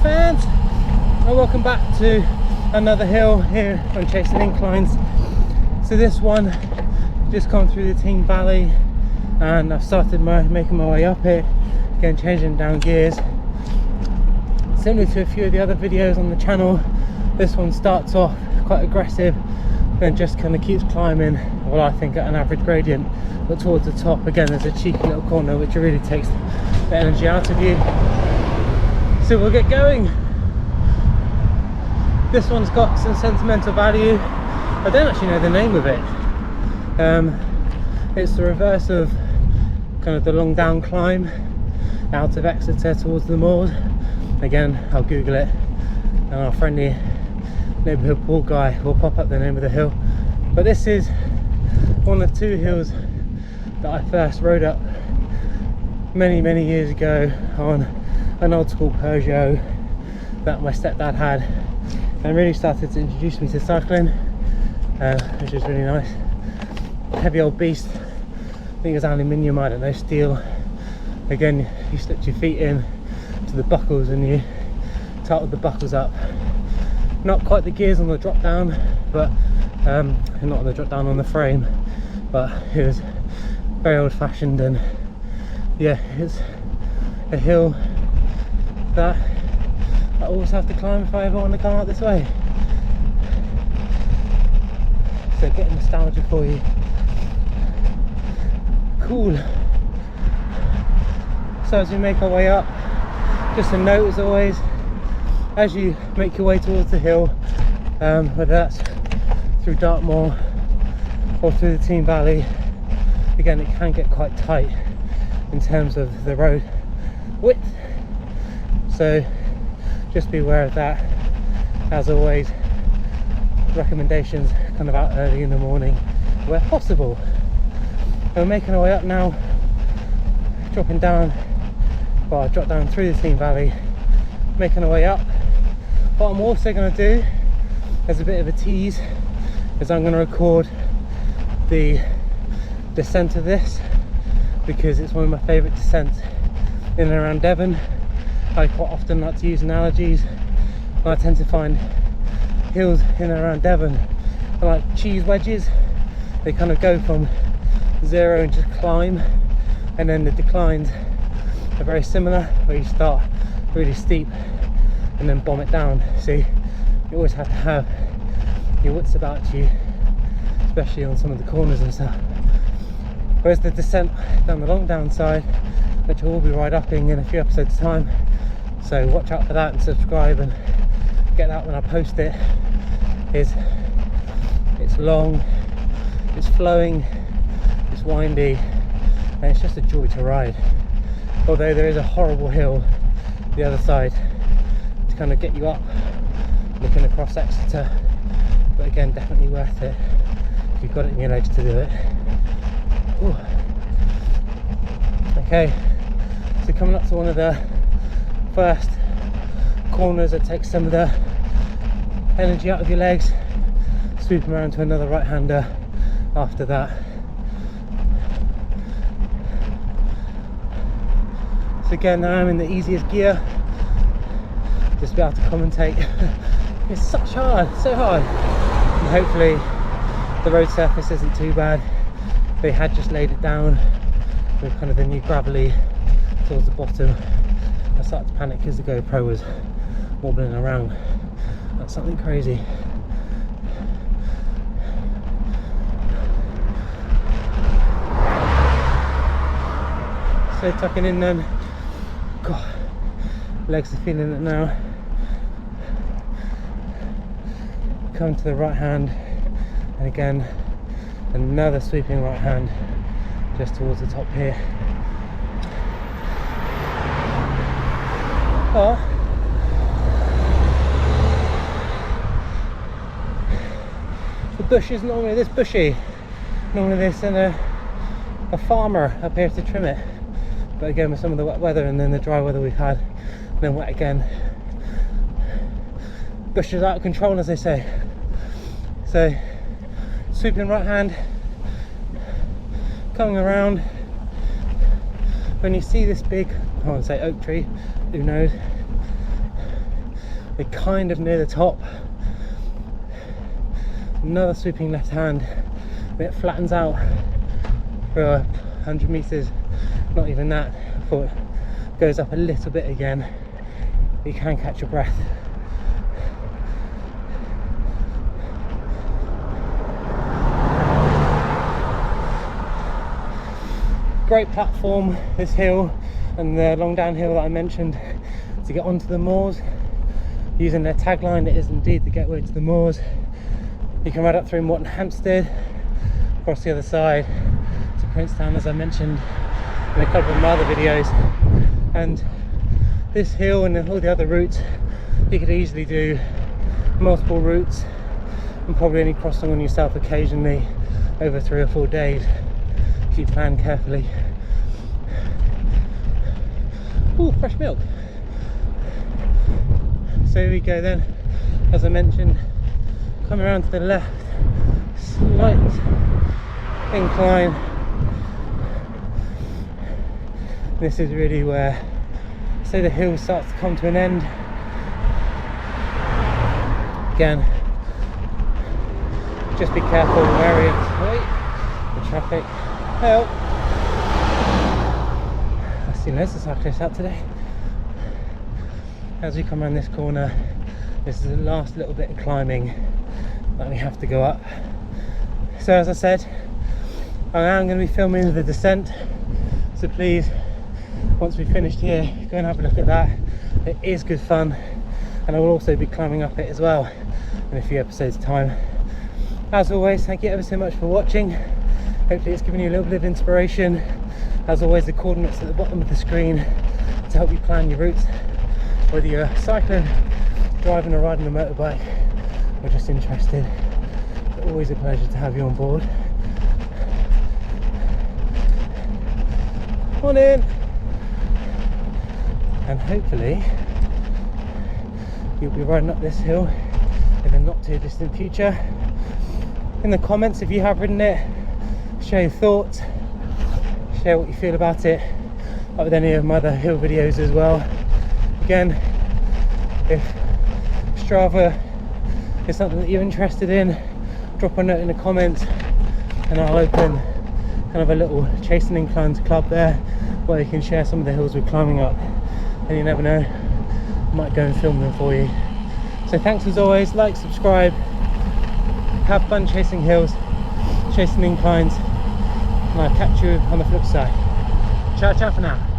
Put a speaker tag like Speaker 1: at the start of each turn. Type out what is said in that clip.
Speaker 1: fans, and welcome back to another hill here on Chasing Inclines. So this one just come through the Teign Valley, and I've started making my way up it again, changing down gears. Similar to a few of the other videos on the channel, this one starts off quite aggressive, then just kind of keeps climbing, well, I think at an average gradient, but towards the top again there's a cheeky little corner which really takes the energy out of you. So we'll get going. This one's got some sentimental value. I don't actually know the name of it. It's the reverse of kind of the Longdown climb out of Exeter towards the moors. Again, I'll Google it, and our friendly neighbourhood pool guy will pop up the name of the hill. But this is one of two hills that I first rode up many years ago on an old school Peugeot that my stepdad had, and really started to introduce me to cycling, which is really nice. Heavy old beast, I think it's aluminium, I don't know, steel. Again, you slip your feet in to the buckles and you tighten the buckles up. Not quite the gears on the drop down, but not on the drop down on the frame, but it was very old fashioned. And yeah, it's a hill that I always have to climb if I ever want to come out this way. So get nostalgia for you. Cool. So as we make our way up, just a note as always, as you make your way towards the hill, whether that's through Dartmoor or through the Teign Valley, again it can get quite tight in terms of the road width, so just be aware of that. As always, recommendations kind of out early in the morning where possible. And we're making our way up now, dropping down, well, I dropped down through the Teign Valley, making our way up. What I'm also going to do as a bit of a tease is I'm going to record the descent of this, because it's one of my favourite descents in and around Devon. I quite often like to use analogies, and I tend to find hills in and around Devon are like cheese wedges. They kind of go from zero and just climb, and then the declines are very similar, where you start really steep and then bomb it down. So you always have to have your wits about you, especially on some of the corners and stuff. Whereas the descent down the Longdown side, which I will be right upping in a few episodes time, so watch out for that and subscribe and get that when I post it, it's long, it's flowing, it's windy, and it's just a joy to ride. Although there is a horrible hill the other side to kind of get you up looking across Exeter, but again definitely worth it if you've got it in your legs to do it. Ooh. Okay, so coming up to one of the first corners that takes some of the energy out of your legs, swooping around to another right-hander after that. So again, now I'm in the easiest gear, just to be able to commentate. It's so hard, and hopefully the road surface isn't too bad. They had just laid it down with kind of the new gravelly towards the bottom. I started to panic because the GoPro was wobbling around. That's something crazy. So tucking in then. God, legs are feeling it now. Come to the right hand, and again another sweeping right hand just towards the top here. Oh, the bush is normally this bushy. Normally there's a farmer up here to trim it, but again with some of the wet weather and then the dry weather we've had, and then wet again, bush is out of control, as they say. So sweeping right hand, coming around. When you see this big, I won't say oak tree, who knows, We're kind of near the top. Another swooping left hand, and it flattens out for 100 meters, not even that. I thought it goes up a little bit again. You can catch your breath. Great platform, this hill, and the Longdown Hill that I mentioned, to get onto the moors. Using their tagline, it is indeed the gateway to the moors. You can ride up through Morton Hampstead, across the other side to Princetown, as I mentioned in a couple of my other videos. And this hill and all the other routes, you could easily do multiple routes and probably only crossing on yourself occasionally over 3 or 4 days if you plan carefully. Ooh, fresh milk. So here we go then, as I mentioned, coming around to the left, slight incline. This is really where, say, the hill starts to come to an end. Again, just be careful, wary of the traffic. Help! I've seen loads of cyclists out today. As we come around this corner, this is the last little bit of climbing that we have to go up. So as I said, I am going to be filming the descent, so please, once we've finished here, go and have a look at that. It is good fun, and I will also be climbing up it as well in a few episodes time. As always, thank you ever so much for watching. Hopefully it's given you a little bit of inspiration. As always, the coordinates at the bottom of the screen to help you plan your routes, whether you're cycling, driving or riding a motorbike, or just interested. It's always a pleasure to have you on board. Come on in, and hopefully you'll be riding up this hill in the not too distant future. In the comments, if you have ridden it, share your thoughts, share what you feel about it, like with any of my other hill videos as well. Again, if Strava is something that you're interested in, drop a note in the comments and I'll open kind of a little chasing inclines club there where you can share some of the hills we're climbing up, and you never know, I might go and film them for you. So thanks as always, like, subscribe, have fun chasing hills, chasing inclines, and I'll catch you on the flip side. Ciao ciao for now.